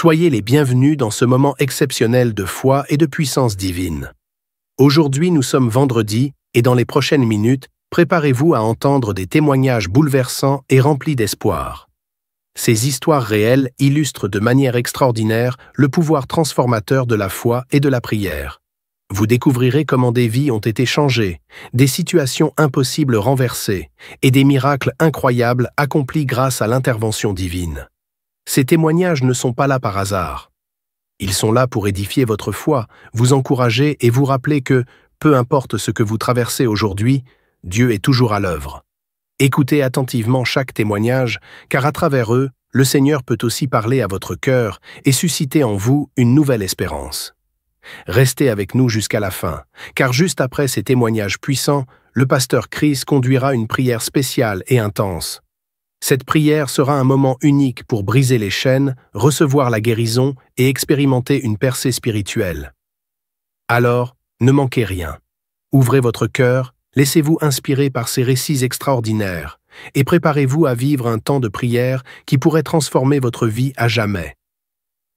Soyez les bienvenus dans ce moment exceptionnel de foi et de puissance divine. Aujourd'hui, nous sommes vendredi et dans les prochaines minutes, préparez-vous à entendre des témoignages bouleversants et remplis d'espoir. Ces histoires réelles illustrent de manière extraordinaire le pouvoir transformateur de la foi et de la prière. Vous découvrirez comment des vies ont été changées, des situations impossibles renversées et des miracles incroyables accomplis grâce à l'intervention divine. Ces témoignages ne sont pas là par hasard. Ils sont là pour édifier votre foi, vous encourager et vous rappeler que, peu importe ce que vous traversez aujourd'hui, Dieu est toujours à l'œuvre. Écoutez attentivement chaque témoignage, car à travers eux, le Seigneur peut aussi parler à votre cœur et susciter en vous une nouvelle espérance. Restez avec nous jusqu'à la fin, car juste après ces témoignages puissants, le pasteur Chris conduira une prière spéciale et intense. Cette prière sera un moment unique pour briser les chaînes, recevoir la guérison et expérimenter une percée spirituelle. Alors, ne manquez rien. Ouvrez votre cœur, laissez-vous inspirer par ces récits extraordinaires et préparez-vous à vivre un temps de prière qui pourrait transformer votre vie à jamais.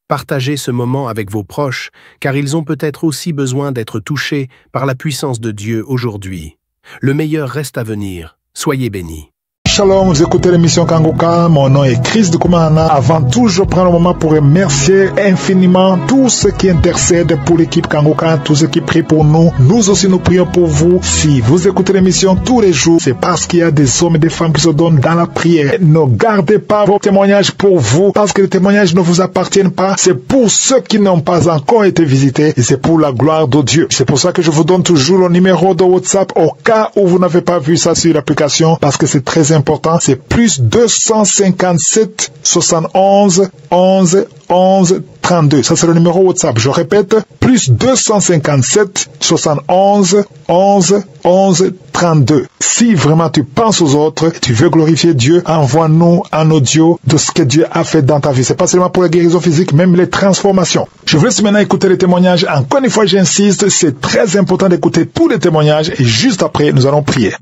Partagez ce moment avec vos proches, car ils ont peut-être aussi besoin d'être touchés par la puissance de Dieu aujourd'hui. Le meilleur reste à venir. Soyez bénis. Shalom, vous écoutez l'émission Kanguka, mon nom est Chris de Koumana. Avant tout, je prends le moment pour remercier infiniment tous ceux qui intercèdent pour l'équipe Kanguka, tous ceux qui prient pour nous. Nous aussi, nous prions pour vous. Si vous écoutez l'émission tous les jours, c'est parce qu'il y a des hommes et des femmes qui se donnent dans la prière. Ne gardez pas vos témoignages pour vous, parce que les témoignages ne vous appartiennent pas. C'est pour ceux qui n'ont pas encore été visités et c'est pour la gloire de Dieu. C'est pour ça que je vous donne toujours le numéro de WhatsApp au cas où vous n'avez pas vu ça sur l'application, parce que c'est très important. C'est plus 257 71 11 11 32. Ça, c'est le numéro WhatsApp. Je répète, plus 257 71 11 11 32. Si vraiment tu penses aux autres, tu veux glorifier Dieu, envoie-nous un audio de ce que Dieu a fait dans ta vie. C'est pas seulement pour la guérison physique, même les transformations. Je vous laisse maintenant écouter les témoignages. Encore une fois, j'insiste, c'est très important d'écouter tous les témoignages et juste après, nous allons prier.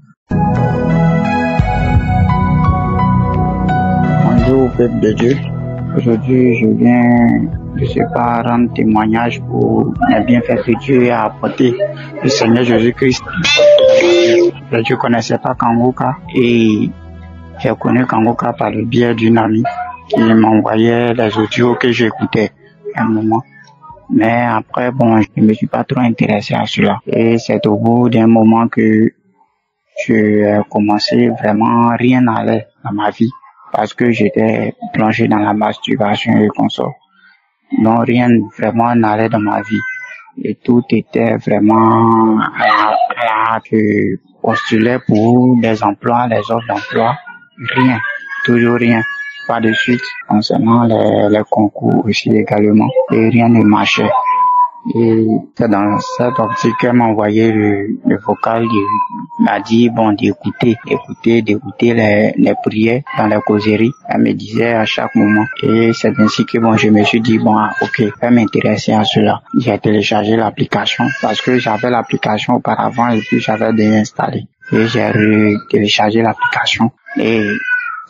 Bonjour peuple de Dieu. Aujourd'hui, je viens de ce pas rendre témoignage pour les bienfaits que Dieu a apporté le Seigneur Jésus-Christ. Je ne connaissais pas Kanguka et j'ai connu Kanguka par le biais d'une amie qui m'envoyait les audios que j'écoutais à un moment. Mais après, bon, je ne me suis pas trop intéressé à cela. Et c'est au bout d'un moment que j'ai commencé vraiment rien n'allait dans ma vie. Parce que j'étais plongé dans la masturbation et consort. Non, rien vraiment n'allait dans ma vie. Et tout était vraiment je postulais pour des emplois, les offres d'emploi. Rien, toujours rien. Pas de suite concernant les concours aussi également. Et rien ne marchait. Et c'est dans cette optique qu'elle m'a envoyé le vocal, m'a dit bon d'écouter les prières dans la causerie. Elle me disait à chaque moment. Et c'est ainsi que bon je me suis dit bon ok, je vais m'intéresser à cela. J'ai téléchargé l'application parce que j'avais l'application auparavant et puis j'avais désinstallé. Et j'ai téléchargé l'application et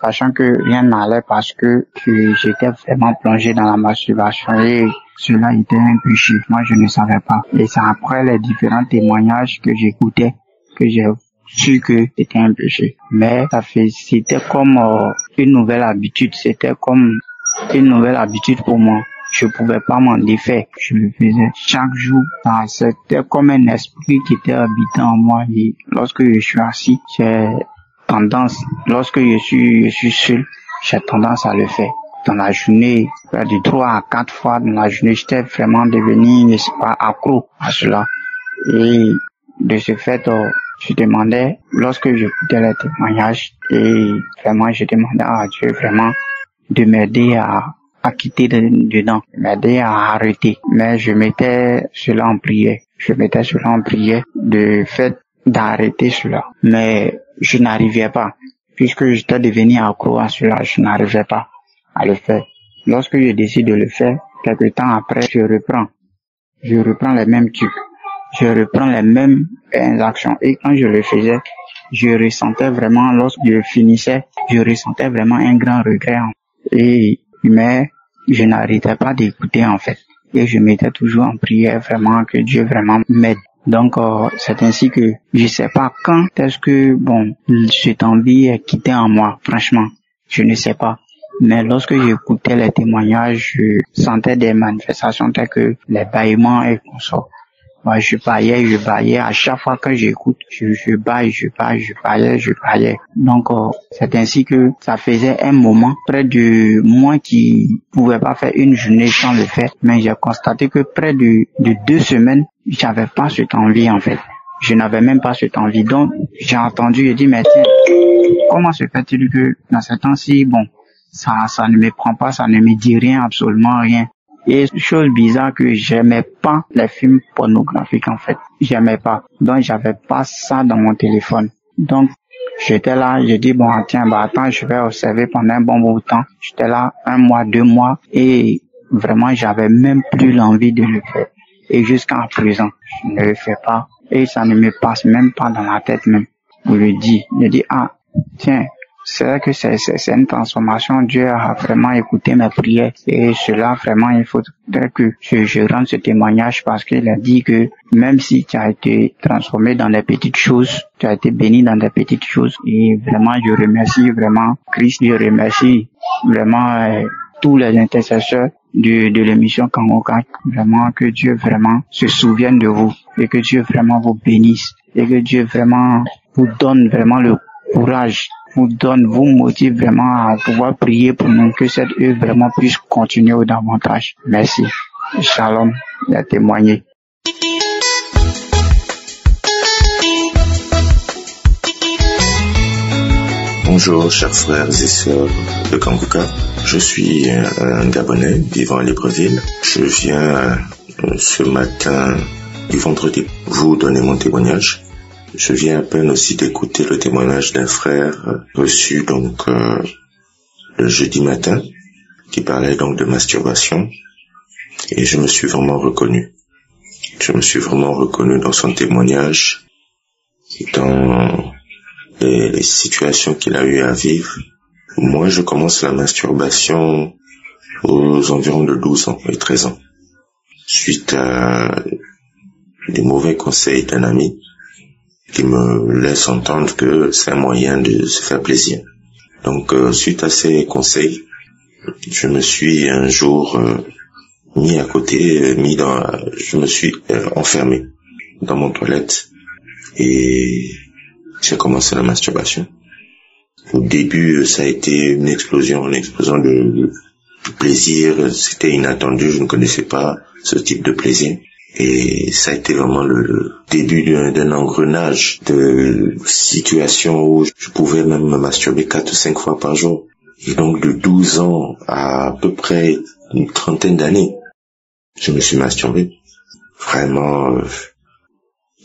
sachant que rien n'allait parce que j'étais vraiment plongé dans la masturbation et cela était un péché. Moi, je ne savais pas. Et c'est après les différents témoignages que j'écoutais que j'ai su que c'était un péché. Mais c'était comme une nouvelle habitude. C'était comme une nouvelle habitude pour moi. Je pouvais pas m'en défaire. Je le faisais chaque jour. C'était comme un esprit qui était habitant en moi. Et lorsque je suis assis, j'ai tendance, lorsque je suis seul, j'ai tendance à le faire. Dans la journée, de 3 à 4 fois dans la journée, j'étais vraiment devenu, n'est-ce pas, accro à cela. Et de ce fait, je demandais, lorsque j'écoutais les témoignages, et vraiment, je demandais à Dieu vraiment de m'aider à quitter dedans, m'aider à arrêter. Mais je mettais cela en prière. De fait d'arrêter cela. Mais je n'arrivais pas. Puisque j'étais devenu accro à cela, je n'arrivais pas à le faire. Lorsque je décide de le faire, quelque temps après, je reprends les mêmes trucs, je reprends les mêmes actions. Et quand je le faisais, je ressentais vraiment, lorsque je finissais, je ressentais vraiment un grand regret. Mais je n'arrêtais pas d'écouter en fait. Et je m'étais toujours en prière vraiment que Dieu vraiment m'aide. Donc c'est ainsi que je sais pas quand est-ce que cette envie est quittée en moi, franchement, je ne sais pas. Mais lorsque j'écoutais les témoignages, je sentais des manifestations telles que les bâillements et consorts. Moi, je baillais. À chaque fois que j'écoute, je baillais. Donc, c'est ainsi que ça faisait un moment, près de moi qui pouvais pas faire une journée sans le faire. Mais j'ai constaté que près de 2 semaines, j'avais pas cette envie, en fait. Je n'avais même pas cette envie. Donc, j'ai entendu, j'ai dit, mais tiens, comment se fait-il que dans ces temps-ci, ça ne me prend pas, ça ne me dit rien, absolument rien. Et chose bizarre que j'aimais pas les films pornographiques en fait. J'aimais pas. Donc j'avais pas ça dans mon téléphone. Donc j'étais là, j'ai dit attends, je vais observer pendant un bon bout de temps. J'étais là 1 mois, 2 mois et vraiment j'avais même plus l'envie de le faire. Et jusqu'à présent, je ne le fais pas et ça ne me passe même pas dans la tête même. Je le dis, tiens, c'est vrai que c'est une transformation. Dieu a vraiment écouté mes prières. Et cela, vraiment, il faudrait que je rende ce témoignage parce qu'il a dit que même si tu as été transformé dans les petites choses, tu as été béni dans des petites choses. Et vraiment, je remercie vraiment Christ. Je remercie vraiment tous les intercesseurs de l'émission Kangoka. Vraiment, que Dieu vraiment se souvienne de vous. Et que Dieu vraiment vous bénisse. Et que Dieu vraiment vous donne vraiment le courage, vous motive vraiment à pouvoir prier pour nous, que cette œuvre vraiment puisse continuer davantage. Merci. Shalom, il a témoigné. Bonjour chers frères et sœurs de Kangoka. Je suis un Gabonais vivant à Libreville. Je viens ce matin du vendredi vous donner mon témoignage. Je viens à peine aussi d'écouter le témoignage d'un frère reçu le jeudi matin qui parlait donc de masturbation et je me suis vraiment reconnu. Je me suis vraiment reconnu dans son témoignage, dans les situations qu'il a eu à vivre. Moi, je commence la masturbation aux environs de 12 ans et 13 ans, suite à des mauvais conseils d'un ami qui me laisse entendre que c'est un moyen de se faire plaisir. Donc, suite à ces conseils, je me suis un jour mis à côté, je me suis enfermé dans mon toilette et j'ai commencé la masturbation. Au début, ça a été une explosion de plaisir. C'était inattendu, je ne connaissais pas ce type de plaisir. Et ça a été vraiment le début d'un engrenage de situations où je pouvais même me masturber 4 ou 5 fois par jour. Et donc de 12 ans à peu près une trentaine d'années, je me suis masturbé. Vraiment,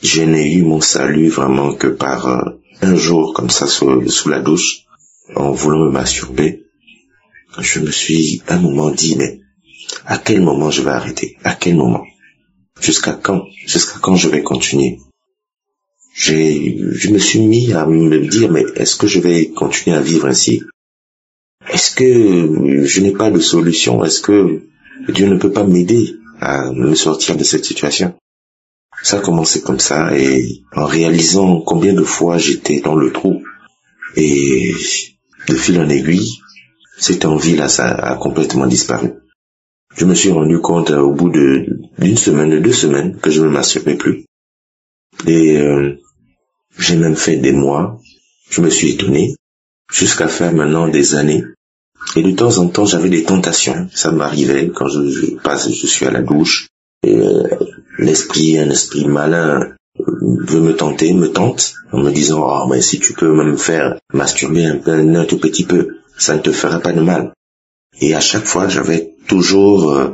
je n'ai eu mon salut vraiment que par un jour comme ça sous la douche, en voulant me masturber. Je me suis à un moment dit, mais à quel moment je vais arrêter? À quel moment? Jusqu'à quand je vais continuer? Je me suis mis à me dire, mais est-ce que je vais continuer à vivre ainsi? Est-ce que je n'ai pas de solution? Est-ce que Dieu ne peut pas m'aider à me sortir de cette situation? Ça a commencé comme ça, et en réalisant combien de fois j'étais dans le trou, et de fil en aiguille, cette envie-là, ça a complètement disparu. Je me suis rendu compte au bout d'une semaine, de 2 semaines, que je ne me masturbais plus. Et j'ai même fait des mois, je me suis étonné, jusqu'à faire maintenant des années. Et de temps en temps, j'avais des tentations. Ça m'arrivait quand je suis à la douche. Et un esprit malin veut me tente, en me disant, oh, mais si tu peux me faire masturber un tout petit peu, ça ne te fera pas de mal. Et à chaque fois, j'avais toujours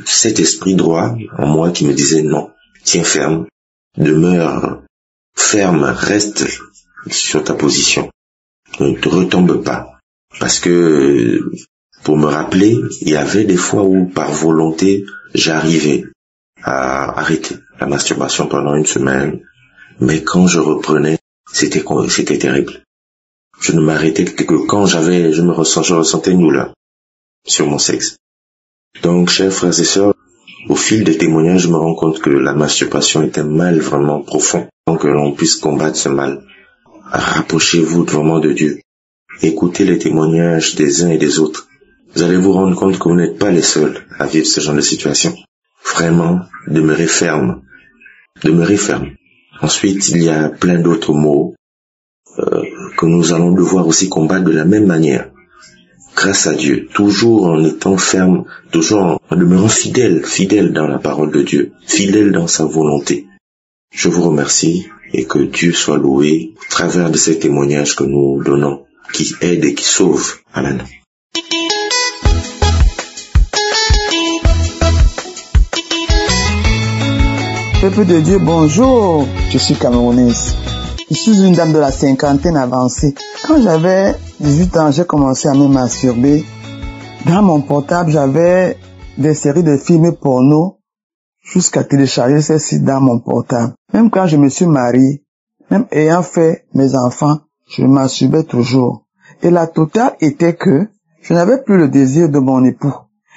cet esprit droit en moi qui me disait non, tiens ferme, demeure ferme, reste sur ta position, ne te retombe pas. Parce que, pour me rappeler, il y avait des fois où, par volonté, j'arrivais à arrêter la masturbation pendant 1 semaine, mais quand je reprenais, c'était terrible. Je ne m'arrêtais que quand je ressentais une douleur sur mon sexe. Donc, chers frères et sœurs, au fil des témoignages, je me rends compte que la masturbation est un mal vraiment profond. Donc, que l'on puisse combattre ce mal. Rapprochez-vous vraiment de Dieu. Écoutez les témoignages des uns et des autres. Vous allez vous rendre compte que vous n'êtes pas les seuls à vivre ce genre de situation. Vraiment, demeurez ferme. Demeurez ferme. Ensuite, il y a plein d'autres mots que nous allons devoir aussi combattre de la même manière. Grâce à Dieu, toujours en étant ferme, toujours en demeurant fidèle dans la parole de Dieu, fidèle dans sa volonté. Je vous remercie et que Dieu soit loué au travers de ces témoignages que nous donnons, qui aident et qui sauvent. Amen. Peuple de Dieu, bonjour. Je suis camerounaise. Je suis une dame de la cinquantaine avancée. Quand j'avais 18 ans, j'ai commencé à me masturber. Dans mon portable, j'avais des séries de films porno jusqu'à télécharger ces sites dans mon portable. Même quand je me suis marié, même ayant fait mes enfants, je masturbais toujours. Et la totale était que je n'avais plus le désir de mon époux.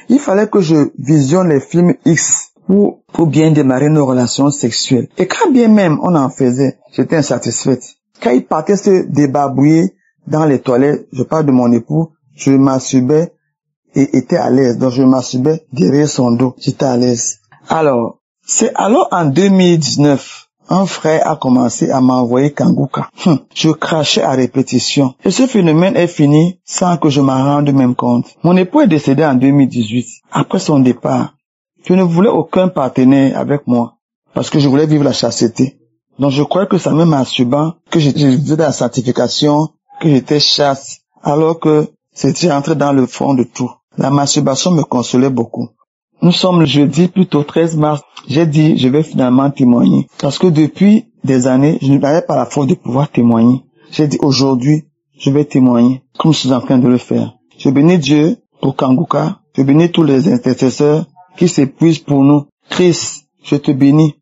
Il fallait que je visionne les films X pour bien démarrer nos relations sexuelles. Et quand bien même on en faisait, j'étais insatisfaite. Quand il partait se débarbouiller dans les toilettes, je parle de mon époux, je masturbais et était à l'aise. Donc je masturbais derrière son dos, j'étais à l'aise. Alors, c'est alors en 2019, un frère a commencé à m'envoyer Kanguka. Je crachais à répétition. Et ce phénomène est fini sans que je m'en rende même compte. Mon époux est décédé en 2018. Après son départ, je ne voulais aucun partenaire avec moi parce que je voulais vivre la chasteté. Donc je crois que ça me masturbant, que je faisais la sanctification, que j'étais chaste, alors que c'était entré dans le fond de tout. La masturbation me consolait beaucoup. Nous sommes le jeudi, plutôt 13 mars. J'ai dit, je vais finalement témoigner. Parce que depuis des années, je n'avais pas la force de pouvoir témoigner. J'ai dit, aujourd'hui, je vais témoigner, comme je suis en train de le faire. Je bénis Dieu pour Kanguka. Je bénis tous les intercesseurs qui s'épuisent pour nous. Christ, je te bénis.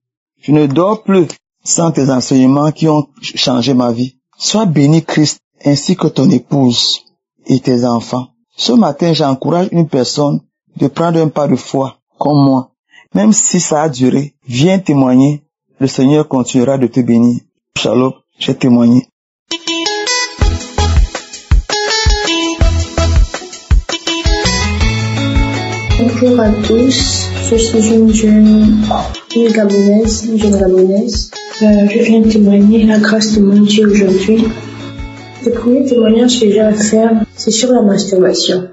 Je ne dors plus sans tes enseignements qui ont changé ma vie. Sois béni, Christ, ainsi que ton épouse et tes enfants. Ce matin, j'encourage une personne de prendre un pas de foi, comme moi. Même si ça a duré, viens témoigner. Le Seigneur continuera de te bénir. Shalom, j'ai témoigné. Bonjour à tous, je suis une jeune gabonaise. Je viens témoigner la grâce de mon Dieu aujourd'hui. Le premier témoignage que j'ai à faire, c'est sur la masturbation.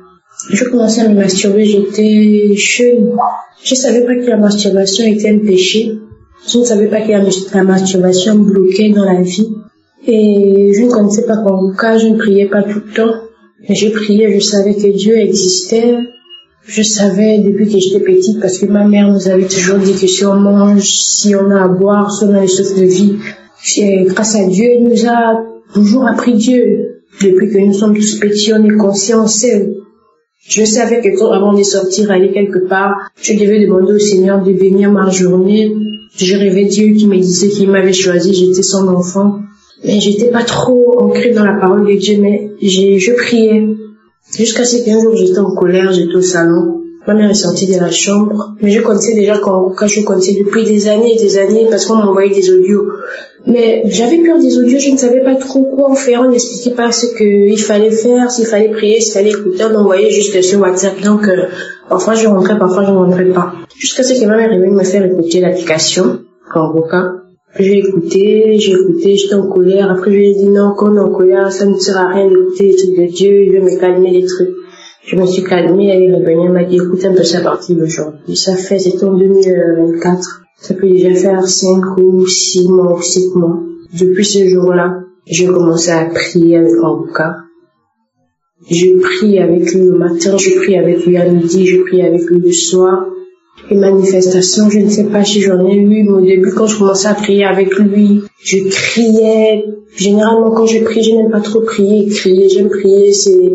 Je commençais à me masturber, j'étais jeune. Je ne savais pas que la masturbation était un péché. Je ne savais pas que la masturbation bloquait dans la vie. Et je ne connaissais pas Kanguka, je ne priais pas tout le temps. Mais je priais, je savais que Dieu existait. Je savais depuis que j'étais petite parce que ma mère nous avait toujours dit que si on mange, si on a à boire, si on a les sources de vie, grâce à Dieu, il nous a toujours appris Dieu. Depuis que nous sommes tous petits, on est conscients, on sait. Je savais que avant de sortir, aller quelque part, je devais demander au Seigneur de bénir ma journée. Je rêvais Dieu qui me disait qu'il m'avait choisi, j'étais son enfant. Mais j'étais pas trop ancrée dans la parole de Dieu, mais je priais. Jusqu'à ce qu'un jour j'étais en colère, j'étais au salon. Ma mère est sortie de la chambre, mais je connaissais déjà Kanguka, je connaissais depuis des années et des années parce qu'on m'envoyait des audios. Mais j'avais peur des audios, je ne savais pas trop quoi faire, on n'expliquait pas ce qu'il fallait faire, s'il fallait prier, s'il fallait écouter, on envoyait juste sur WhatsApp. Donc, parfois je rentrais, parfois je ne rentrais pas. Jusqu'à ce que ma mère est venue me faire écouter l'application Kanguka. J'ai écouté, j'étais en colère. Après, je lui ai dit non, quand on est en colère, ça ne sert à rien d'écouter les trucs de Dieu, je vais me calmer les trucs. Je me suis calmée, elle est revenue, elle m'a dit écoute un peu ça à partir d'aujourd'hui. C'était en 2024. Ça peut déjà faire 5 ou 6 mois ou 7 mois. Depuis ce jour-là, j'ai commencé à prier avec Kanguka. Je prie avec lui le matin, je prie avec lui à midi, je prie avec lui le soir. Les manifestations, je ne sais pas si j'en ai eu, mais au début, quand je commençais à prier avec lui, je criais. Généralement, quand je prie, je n'aime pas trop prier. Crier, j'aime prier,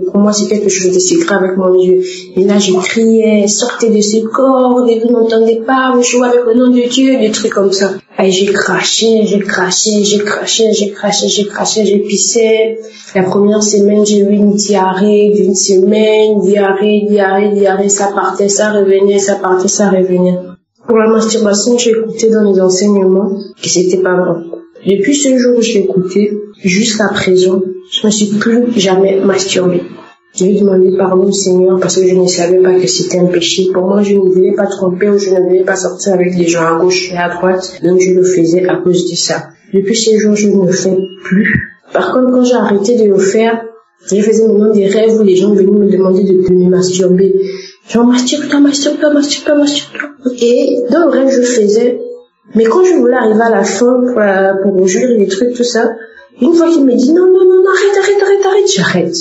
pour moi, c'est quelque chose de secret avec mon Dieu. Et là, je criais, sortez de ce corps, vous n'entendez pas, vous jouez avec le nom de Dieu, des trucs comme ça. Et j'ai craché, j'ai pissé. La première semaine, j'ai eu une diarrhée d'une semaine, diarrhée, ça partait, ça revenait, ça partait, ça revenait. Pour la masturbation, j'ai écouté dans les enseignements que c'était pas vrai. Depuis ce jour où j'ai écouté, jusqu'à présent, je me suis plus jamais masturbée. J'ai demandé pardon au Seigneur parce que je ne savais pas que c'était un péché. Pour moi, je ne voulais pas tromper ou je ne voulais pas sortir avec des gens à gauche et à droite. Donc, je le faisais à cause de ça. Depuis ces jours, je ne le fais plus. Par contre, quand j'ai arrêté de le faire, je faisais maintenant des rêves où les gens venaient me demander de me masturber. Genre, masturbe-toi. Et dans le rêve, je faisais. Mais quand je voulais arriver à la fin pour jouir les trucs, tout ça, une fois qu'il me dit non, arrête, j'arrête.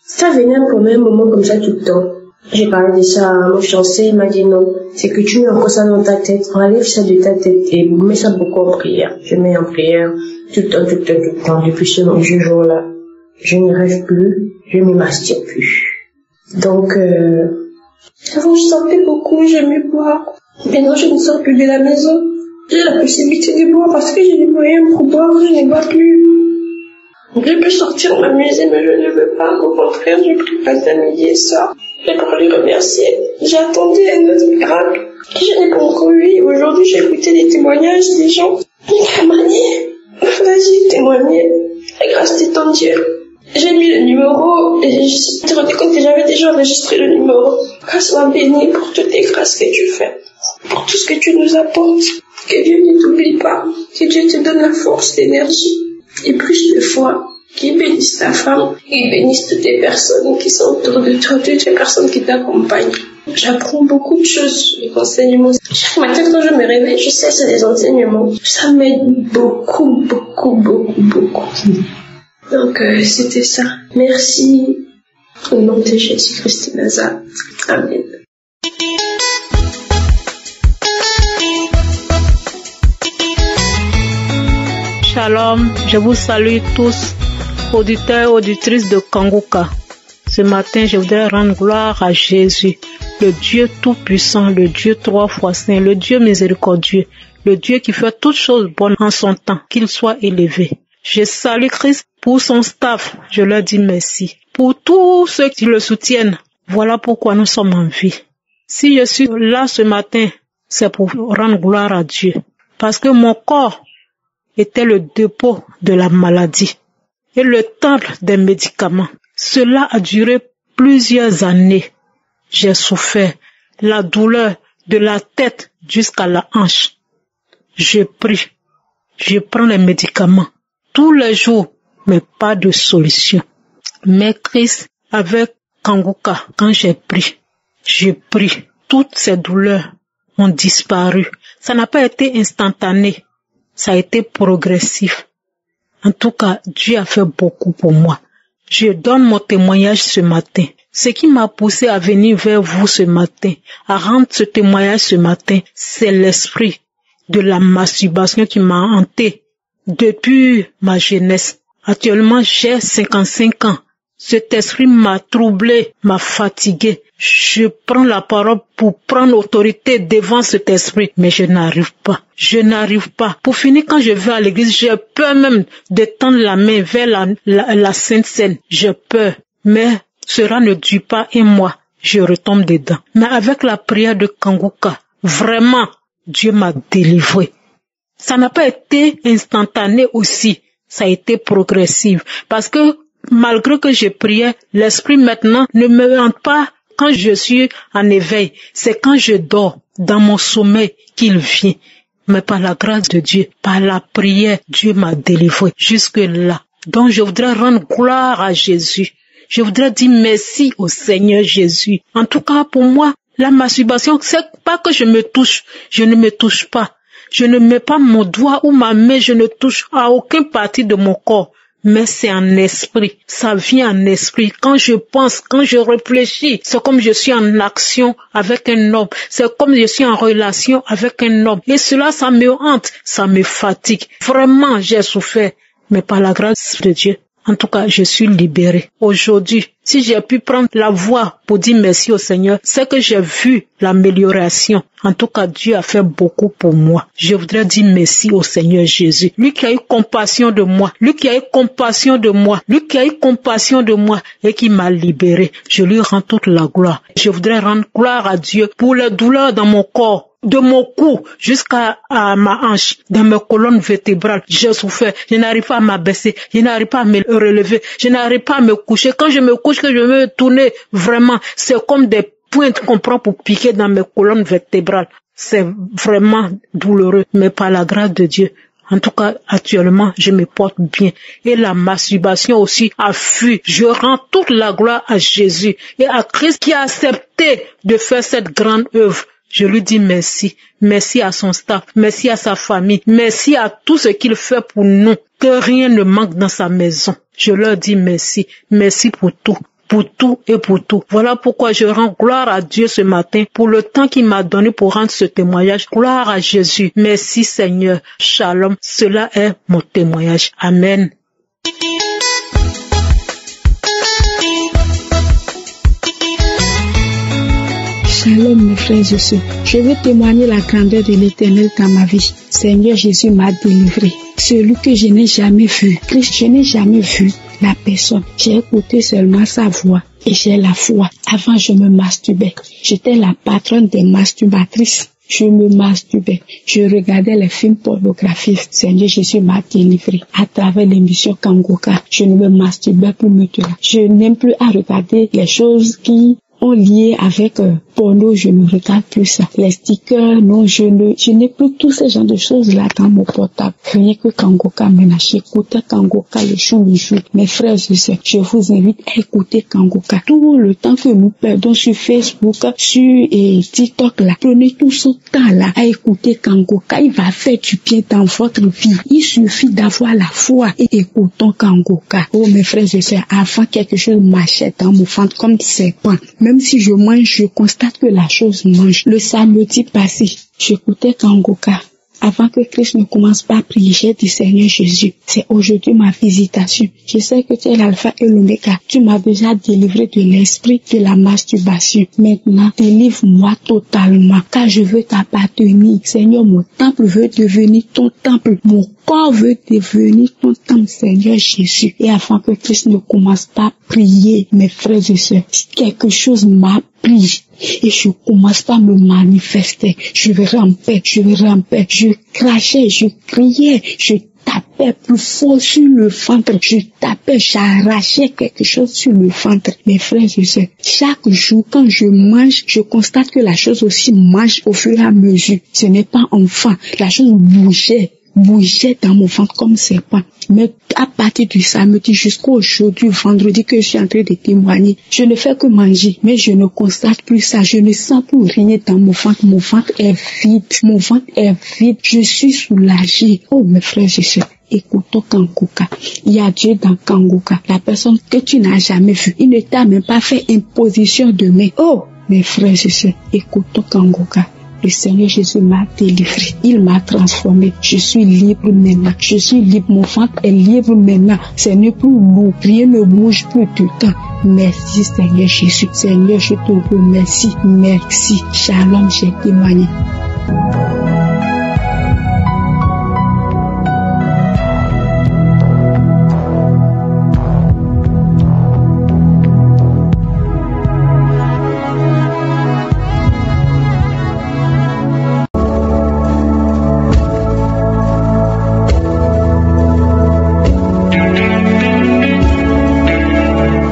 Ça venait pour un moment comme ça tout le temps. J'ai parlé de ça à mon fiancé, il m'a dit non, c'est que tu mets encore ça dans ta tête, enlève ça de ta tête et mets ça beaucoup en prière. Je mets en prière tout le temps, depuis ce jour-là. Je ne rêve plus, je ne me masturbe plus. Donc, avant je sortais beaucoup, j'aimais boire. Maintenant je ne sors plus de la maison. J'ai la possibilité de boire parce que j'ai des moyens pour boire, je ne bois plus. Je peux sortir m'amuser, mais je ne veux pas. Au contraire, je prie matin, midi et soir. Et pour lui remercier, j'attendais un autre miracle que je n'ai pas encore eu. Aujourd'hui, j'ai écouté les témoignages des gens. Vas-y, témoignez. La grâce de ton Dieu. J'ai mis le numéro et je me suis rendu compte que j'avais déjà enregistré le numéro. Que sois béni pour toutes les grâces que tu fais, pour tout ce que tu nous apportes. Que Dieu ne t'oublie pas. Que Dieu te donne la force, l'énergie. Et plus de foi, qu'il bénisse ta femme, qu'il bénisse toutes les personnes qui sont autour de toi, toutes les personnes qui t'accompagnent. J'apprends beaucoup de choses, les enseignements. Chaque matin quand je me réveille, je sais c'est des enseignements. Ça m'aide beaucoup. Donc c'était ça. Merci au nom de Jésus-Christ de Nazareth. Amen. Shalom, je vous salue tous, auditeurs et auditrices de Kanguka. Ce matin, je voudrais rendre gloire à Jésus, le Dieu tout-puissant, le Dieu 3 fois saint, le Dieu miséricordieux, le Dieu qui fait toutes choses bonnes en son temps, qu'il soit élevé. Je salue Christ pour son staff, je leur dis merci. Pour tous ceux qui le soutiennent, voilà pourquoi nous sommes en vie. Si je suis là ce matin, c'est pour rendre gloire à Dieu, parce que mon corps était le dépôt de la maladie et le temple des médicaments. Cela a duré plusieurs années. J'ai souffert la douleur de la tête jusqu'à la hanche. Je prie, je prends les médicaments tous les jours, mais pas de solution. Mais Christ, avec Kanguka, quand j'ai pris, toutes ces douleurs ont disparu. Ça n'a pas été instantané. Ça a été progressif. En tout cas, Dieu a fait beaucoup pour moi. Je donne mon témoignage ce matin. Ce qui m'a poussé à venir vers vous ce matin, à rendre ce témoignage ce matin, c'est l'esprit de la masturbation qui m'a hanté depuis ma jeunesse. Actuellement, j'ai 55 ans. Cet esprit m'a troublé, m'a fatigué. Je prends la parole pour prendre autorité devant cet esprit, mais je n'arrive pas. Pour finir, quand je vais à l'église, j'ai peur même de tendre la main vers la Sainte Seine. J'ai peur, mais cela ne dure pas et moi, je retombe dedans. Mais avec la prière de Kanguka, vraiment, Dieu m'a délivré. Ça n'a pas été instantané aussi, ça a été progressif. Parce que malgré que je priais, l'esprit maintenant ne me hante pas quand je suis en éveil. C'est quand je dors, dans mon sommeil, qu'il vient. Mais par la grâce de Dieu, par la prière, Dieu m'a délivré jusque-là. Donc je voudrais rendre gloire à Jésus. Je voudrais dire merci au Seigneur Jésus. En tout cas, pour moi, la masturbation, c'est pas que je me touche. Je ne me touche pas. Je ne mets pas mon doigt ou ma main, je ne touche à aucune partie de mon corps. Mais c'est en esprit, ça vient en esprit. Quand je pense, quand je réfléchis, c'est comme je suis en action avec un homme. C'est comme je suis en relation avec un homme. Et cela, ça me hante, ça me fatigue. Vraiment, j'ai souffert. Mais par la grâce de Dieu, En tout cas, je suis libérée. Aujourd'hui, si j'ai pu prendre la voix pour dire merci au Seigneur, c'est que j'ai vu l'amélioration. En tout cas, Dieu a fait beaucoup pour moi. Je voudrais dire merci au Seigneur Jésus. Lui qui a eu compassion de moi, lui qui a eu compassion de moi, lui qui a eu compassion de moi et qui m'a libérée. Je lui rends toute la gloire. Je voudrais rendre gloire à Dieu pour les douleurs dans mon corps, de mon cou jusqu'à ma hanche, dans mes colonnes vertébrales. J'ai souffert. Je n'arrive pas à m'abaisser. Je n'arrive pas à me relever. Je n'arrive pas à me coucher. Quand je me couche, que je veux me tourner, vraiment, c'est comme des pointes qu'on prend pour piquer dans mes colonnes vertébrales. C'est vraiment douloureux, mais par la grâce de Dieu. En tout cas, actuellement, je me porte bien. Et la masturbation aussi a fui. Je rends toute la gloire à Jésus et à Christ qui a accepté de faire cette grande œuvre. Je lui dis merci. Merci à son staff. Merci à sa famille. Merci à tout ce qu'il fait pour nous. Que rien ne manque dans sa maison. Je leur dis merci. Merci pour tout. Pour tout et pour tout. Voilà pourquoi je rends gloire à Dieu ce matin pour le temps qu'il m'a donné pour rendre ce témoignage. Gloire à Jésus. Merci Seigneur. Shalom. Cela est mon témoignage. Amen. Shalom mes frères et sœurs. Je veux témoigner la grandeur de l'Éternel dans ma vie. Seigneur Jésus m'a délivré. Celui que je n'ai jamais vu. Christ, je n'ai jamais vu la personne. J'ai écouté seulement sa voix et j'ai la foi. Avant, je me masturbais. J'étais la patronne des masturbatrices. Je me masturbais. Je regardais les films pornographiques. Seigneur Jésus m'a délivré. À travers l'émission Kangoka, je ne me masturbais plus maintenant. Je n'aime plus à regarder les choses qui ont lié avec porno, je ne regarde plus ça. Les stickers, non, je n'ai plus tous ces genres de choses là dans mon portable. Rien que Kangoka maintenant, j'écoute Kangoka le jour. Mes frères et sœurs, je vous invite à écouter Kangoka. Tout le temps que nous perdons sur Facebook, sur TikTok là, prenez tout ce temps là à écouter Kangoka. Il va faire du bien dans votre vie. Il suffit d'avoir la foi et écoutons Kangoka. Oh mes frères et sœurs, avant quelque chose m'achète dans mon ventre comme serpent. Même si je mange, je constate que la chose mange. Le samedi passé, j'écoutais Kangoka. Avant que Christ ne commence pas à prier, j'ai dit Seigneur Jésus, c'est aujourd'hui ma visitation. Je sais que tu es l'alpha et l'oméga. Tu m'as déjà délivré de l'esprit de la masturbation. Maintenant, délivre-moi totalement, car je veux t'appartenir. Seigneur, mon temple veut devenir ton temple. Mon corps veut devenir ton temple, Seigneur Jésus. Et avant que Christ ne commence pas à prier, mes frères et sœurs, quelque chose m'a pris. Et je commence pas à me manifester. Je rampais. Je crachais, je criais, je tapais plus fort sur le ventre. Je tapais, j'arrachais quelque chose sur le ventre. Mes frères et sœurs, chaque jour quand je mange, je constate que la chose aussi mange au fur et à mesure. Ce n'est pas enfant. La chose bougeait dans mon ventre comme serpent. Mais à partir du samedi jusqu'à aujourd'hui, vendredi que je suis en train de témoigner, je ne fais que manger, mais je ne constate plus ça. Je ne sens plus rien dans mon ventre. Mon ventre est vide. Je suis soulagée. Oh mes frères et sœurs, écoutons Kangoka. Il y a Dieu dans Kangoka. La personne que tu n'as jamais vue. Il ne t'a même pas fait imposition de main. Oh mes frères et sœurs, écoutons Kangoka. Le Seigneur Jésus m'a délivré. Il m'a transformé. Je suis libre maintenant. Je suis libre. Mon ventre est libre maintenant. Ce n'est plus lourd. Rien ne bouge plus tout le temps. Merci Seigneur Jésus. Seigneur, je te remercie. Merci. Shalom, j'ai témoigné.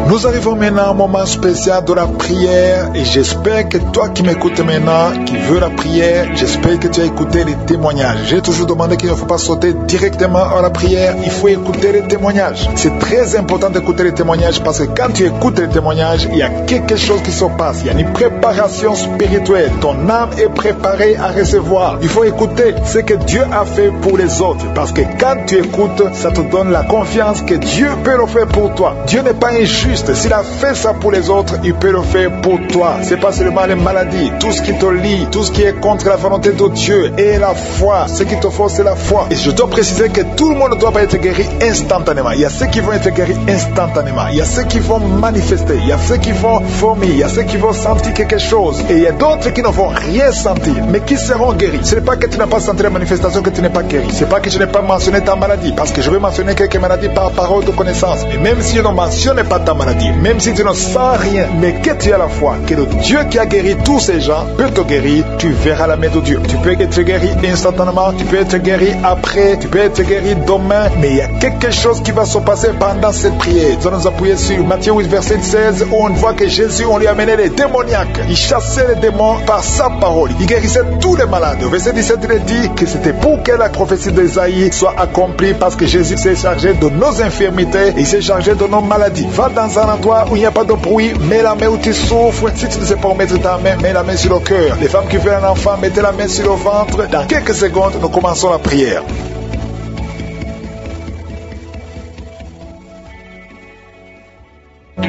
Nous arrivons maintenant à un moment spécial de la prière et j'espère que toi qui m'écoutes maintenant, qui veux la prière, j'espère que tu as écouté les témoignages. J'ai toujours demandé qu'il ne faut pas sauter directement à la prière, il faut écouter les témoignages. C'est très important d'écouter les témoignages parce que quand tu écoutes les témoignages, il y a quelque chose qui se passe. Il y a une préparation spirituelle. Ton âme est préparée à recevoir. Il faut écouter ce que Dieu a fait pour les autres parce que quand tu écoutes, ça te donne la confiance que Dieu peut le faire pour toi. Dieu n'est pas injuste. S'il a fait ça pour les autres, il peut le faire pour toi. C'est pas seulement les maladies, tout ce qui te lie, tout ce qui est contre la volonté de Dieu et la foi. Ce qu'il te faut, c'est la foi. Et je dois préciser que tout le monde ne doit pas être guéri instantanément. Il y a ceux qui vont être guéris instantanément. Il y a ceux qui vont manifester. Il y a ceux qui vont vomir. Il y a ceux qui vont sentir quelque chose. Et il y a d'autres qui ne vont rien sentir, mais qui seront guéris. Ce n'est pas que tu n'as pas senti la manifestation que tu n'es pas guéri. Ce n'est pas que tu n'as pas mentionné ta maladie, parce que je vais mentionner quelques maladies par parole de connaissance. Et même si je ne mentionne pas ta maladie, même si tu ne sens rien, mais que tu as la foi, que le Dieu qui a guéri tous ces gens peut te guérir, tu verras la main de Dieu. Tu peux être guéri instantanément, tu peux être guéri après, tu peux être guéri demain, mais il y a quelque chose qui va se passer pendant cette prière. Nous allons nous appuyer sur Matthieu 8, verset 16, où on voit que Jésus, on lui amenait les démoniaques. Il chassait les démons par sa parole. Il guérissait tous les malades. Au verset 17, il dit que c'était pour que la prophétie d'Ésaïe soit accomplie, parce que Jésus s'est chargé de nos infirmités, il s'est chargé de nos maladies. Va dans un endroit où il n'y a pas de bruit, mets la main où tu souffres. Si tu ne sais pas où mettre ta main, mets la main sur le cœur. Les femmes qui veulent un enfant, mettez la main sur le ventre. Dans quelques secondes, nous commençons la prière.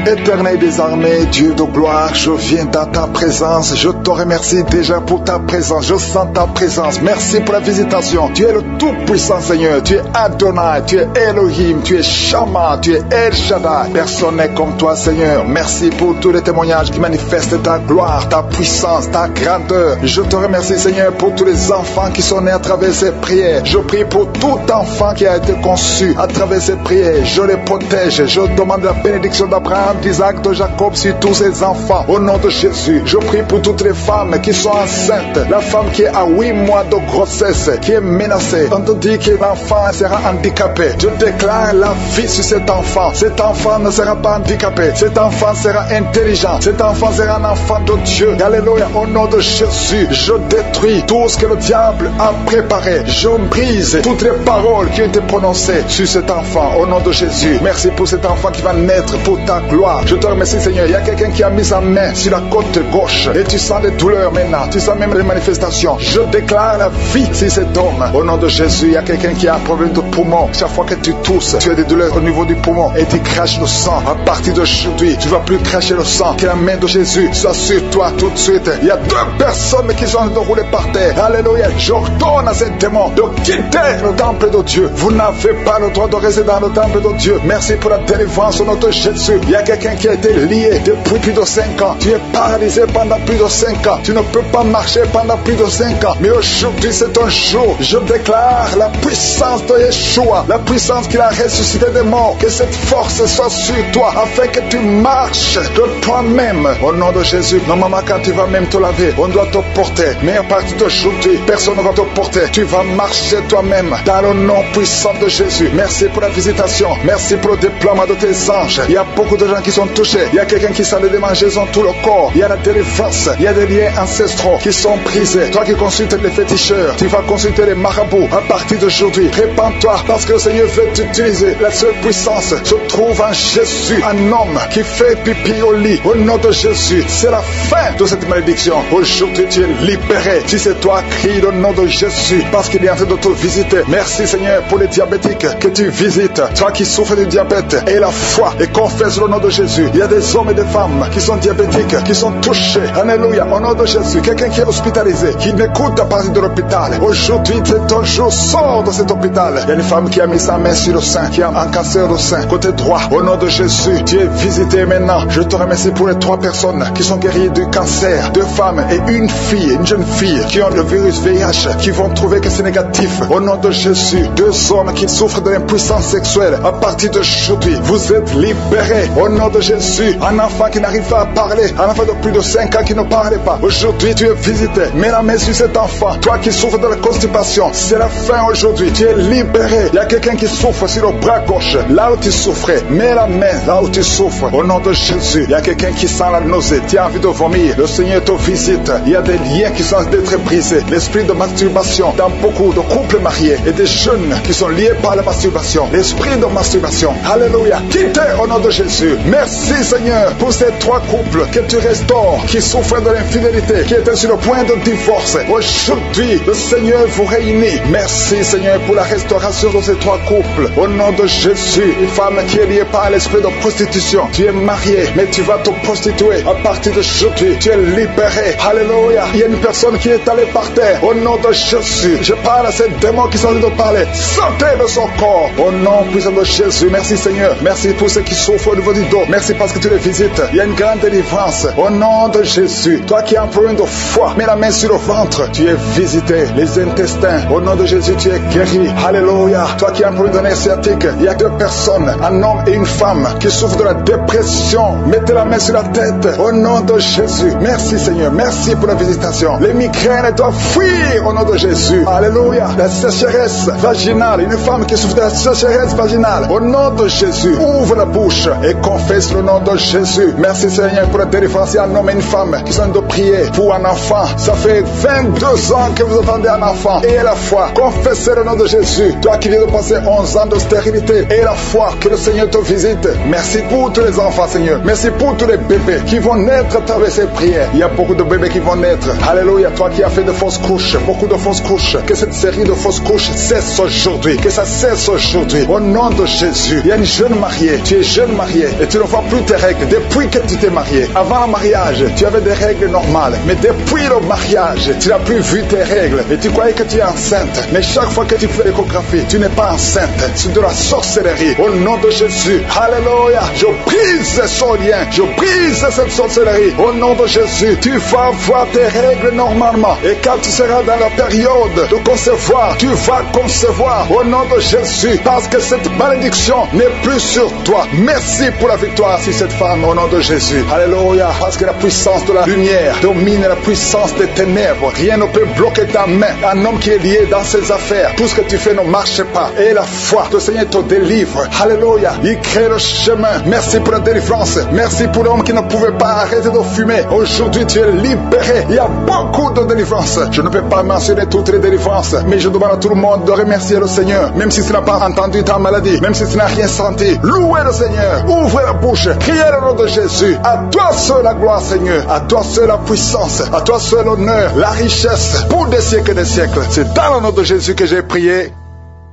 Éternel des armées, Dieu de gloire, je viens dans ta présence. Je te remercie déjà pour ta présence. Je sens ta présence. Merci pour la visitation. Tu es le tout-puissant Seigneur. Tu es Adonai, tu es Elohim, tu es Shama, tu es El Shaddai. Personne n'est comme toi Seigneur. Merci pour tous les témoignages qui manifestent ta gloire, ta puissance, ta grandeur. Je te remercie Seigneur pour tous les enfants qui sont nés à travers ces prières. Je prie pour tout enfant qui a été conçu à travers ces prières. Je les protège. Je demande la bénédiction d'Abraham, d'Isaac, de Jacob sur tous ces enfants. Au nom de Jésus, je prie pour toutes les femmes qui sont enceintes. La femme qui est à 8 mois de grossesse, qui est menacée. On te dit que l'enfant sera handicapé. Je déclare la vie sur cet enfant. Cet enfant ne sera pas handicapé. Cet enfant sera intelligent. Cet enfant sera un enfant de Dieu. Alléluia. Au nom de Jésus, je détruis tout ce que le diable a préparé. Je brise toutes les paroles qui ont été prononcées sur cet enfant. Au nom de Jésus, merci pour cet enfant qui va naître pour ta gloire. Je te remercie Seigneur. Il y a quelqu'un qui a mis sa main sur la côte gauche et tu sens les douleurs maintenant. Tu sens même les manifestations. Je déclare la vie sur cet homme. Au nom de Jésus, il y a quelqu'un qui a un problème de poumon. Chaque fois que tu tousses, tu as des douleurs au niveau du poumon et tu craches le sang. À partir d'aujourd'hui, tu ne vas plus cracher le sang. Que la main de Jésus soit sur toi tout de suite. Il y a 2 personnes qui sont en train de rouler par terre. Alléluia. J'ordonne à ces démons de quitter le temple de Dieu. Vous n'avez pas le droit de rester dans le temple de Dieu. Merci pour la délivrance au nom de Jésus. Il y a quelqu'un qui a été lié depuis plus de 5 ans. Tu es paralysé pendant plus de 5 ans. Tu ne peux pas marcher pendant plus de 5 ans. Mais aujourd'hui, c'est un jour. Je déclare la puissance de Yeshua, la puissance qu'il a ressuscité des morts. Que cette force soit sur toi, afin que tu marches de toi-même. Au nom de Jésus, normalement, quand tu vas même te laver, on doit te porter. Mais à partir d'aujourd'hui, personne ne va te porter. Tu vas marcher toi-même dans le nom puissant de Jésus. Merci pour la visitation. Merci pour le déploiement de tes anges. Il y a beaucoup de gens qui sont touchés. Il y a quelqu'un qui sent des démangeaisons tout le corps. Il y a la délivrance. Il y a des liens ancestraux qui sont brisés. Toi qui consultes les féticheurs, tu vas consulter les marabouts. À partir d'aujourd'hui, répands-toi parce que le Seigneur veut t'utiliser. La seule puissance se trouve en Jésus, un homme qui fait pipi au lit. Au nom de Jésus, c'est la fin de cette malédiction. Aujourd'hui, tu es libéré. Si c'est toi, crie le nom de Jésus parce qu'il est en train de te visiter. Merci Seigneur pour les diabétiques que tu visites. Toi qui souffres du diabète, et la foi et confesse le nom de Jésus. Il y a des hommes et des femmes qui sont diabétiques, qui sont touchés. Alléluia, au nom de Jésus. Quelqu'un qui est hospitalisé, qui n'écoute à partir de l'hôpital. Aujourd'hui, c'est ton jour. Sors de cet hôpital. Il y a une femme qui a mis sa main sur le sein, qui a un cancer au sein, côté droit. Au nom de Jésus, tu es visité maintenant. Je te remercie pour les 3 personnes qui sont guéries du cancer. 2 femmes et une fille, une jeune fille, qui ont le virus VIH, qui vont trouver que c'est négatif. Au nom de Jésus, 2 hommes qui souffrent de l'impuissance sexuelle. À partir d'aujourd'hui, vous êtes libérés. Au nom de Jésus, un enfant qui n'arrive pas à parler, un enfant de plus de 5 ans qui ne parlait pas. Aujourd'hui, tu es visité. Mets la main sur cet enfant. Toi qui souffres de la constipation, c'est la fin aujourd'hui. Tu es libéré. Il y a quelqu'un qui souffre sur le bras gauche. Là où tu souffrais, mets la main là où tu souffres. Au nom de Jésus, il y a quelqu'un qui sent la nausée. Tu as envie de vomir. Le Seigneur te visite. Il y a des liens qui sont d'être brisés. L'esprit de masturbation dans beaucoup de couples mariés et des jeunes qui sont liés par la masturbation. L'esprit de masturbation. Alléluia. Quittez au nom de Jésus. Merci Seigneur pour ces 3 couples que tu restaures, qui souffrent de l'infidélité, qui étaient sur le point de divorce. Aujourd'hui, le Seigneur vous réunit. Merci Seigneur pour la restauration de ces 3 couples. Au nom de Jésus, une femme qui est liée par l'esprit de prostitution, tu es mariée, mais tu vas te prostituer. À partir d'aujourd'hui, tu es libéré. Alléluia. Il y a une personne qui est allée par terre. Au nom de Jésus, je parle à ces démons qui sont en train de parler. Sortez de son corps. Au nom puissant de Jésus. Merci Seigneur. Merci pour ceux qui souffrent au niveau du dos. Merci parce que tu les visites. Il y a une grande délivrance. Au nom de Jésus. Toi qui as un problème de foi, mets la main sur le ventre. Tu es visité. Les intestins. Au nom de Jésus, tu es guéri. Alléluia. Toi qui as un problème de nerf sciatique, il y a 2 personnes, un homme et une femme, qui souffrent de la dépression. Mettez la main sur la tête. Au nom de Jésus. Merci Seigneur. Merci pour la visitation. Les migraines doivent fuir au nom de Jésus. Alléluia. La sécheresse vaginale. Une femme qui souffre de la sécheresse vaginale. Au nom de Jésus. Ouvre la bouche et confesse le nom de Jésus. Merci Seigneur pour la délivrance. Il y a un homme et une femme qui sont de prier pour un enfant. Ça fait 22 ans que vous attendez un enfant. Et la foi. Confessez le nom de Jésus. Toi qui viens de passer 11 ans de stérilité. Et la foi que le Seigneur te visite. Merci pour tous les enfants Seigneur. Merci pour tous les bébés qui vont naître à travers ces prières. Il y a beaucoup de bébés qui vont naître. Alléluia. Toi qui as fait de fausses couches. Beaucoup de fausses couches. Que cette série de fausses couches cesse aujourd'hui. Que ça cesse aujourd'hui. Au nom de Jésus. Il y a une jeune mariée. Tu es jeune mariée. Et tu ne vois plus tes règles. Depuis que tu t'es mariée. Avant le mariage, tu avais des règles normales. Mais depuis le mariage, tu n'as plus vu tes règles. Et tu croyais que tu es enceinte. Mais chaque fois que tu fais l'échographie, tu n'es pas enceinte. C'est de la sorcellerie. Au nom de Jésus. Alléluia. Je brise ce lien. Je brise cette sorcellerie. Au nom de Jésus. Tu vas voir tes règles normalement. Et quand tu seras dans la période de concevoir, tu vas concevoir. Au nom de Jésus. Parce que cette malédiction n'est plus sur toi. Merci pour la victoire sur cette femme. Au nom de Jésus. Alléluia. Parce que la puissance de la lumière domine la puissance des ténèbres. Rien ne peut bloquer ta main. Un homme qui est lié dans ses affaires. Tout ce que tu fais ne marche pas. Et la foi, le Seigneur te délivre. Alléluia. Il crée le chemin. Merci pour la délivrance. Merci pour l'homme qui ne pouvait pas arrêter de fumer. Aujourd'hui, tu es libéré. Il y a beaucoup de délivrances. Je ne peux pas mentionner toutes les délivrances, mais je demande à tout le monde de remercier le Seigneur. Même si tu n'as pas entendu ta maladie, même si tu n'as rien senti, louez le Seigneur. Ouvrez la bouche. Criez le nom de Jésus. À toi seul la gloire, Seigneur. À toi seul la puissance. À toi seul l'honneur, la richesse, pour des siècles et des siècles. C'est dans le nom de Jésus que j'ai prié.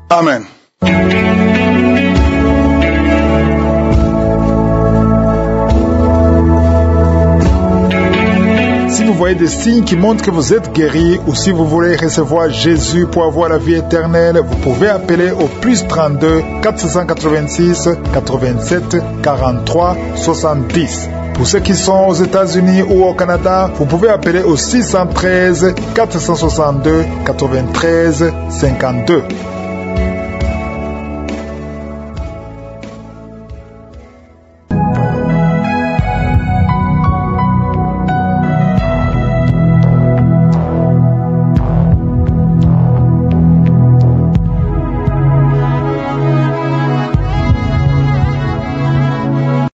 Amen. Si vous voyez des signes qui montrent que vous êtes guéri, ou si vous voulez recevoir Jésus pour avoir la vie éternelle, vous pouvez appeler au plus 32 486 87 43 70. Pour ceux qui sont aux États-Unis ou au Canada, vous pouvez appeler au 613 462 93 52.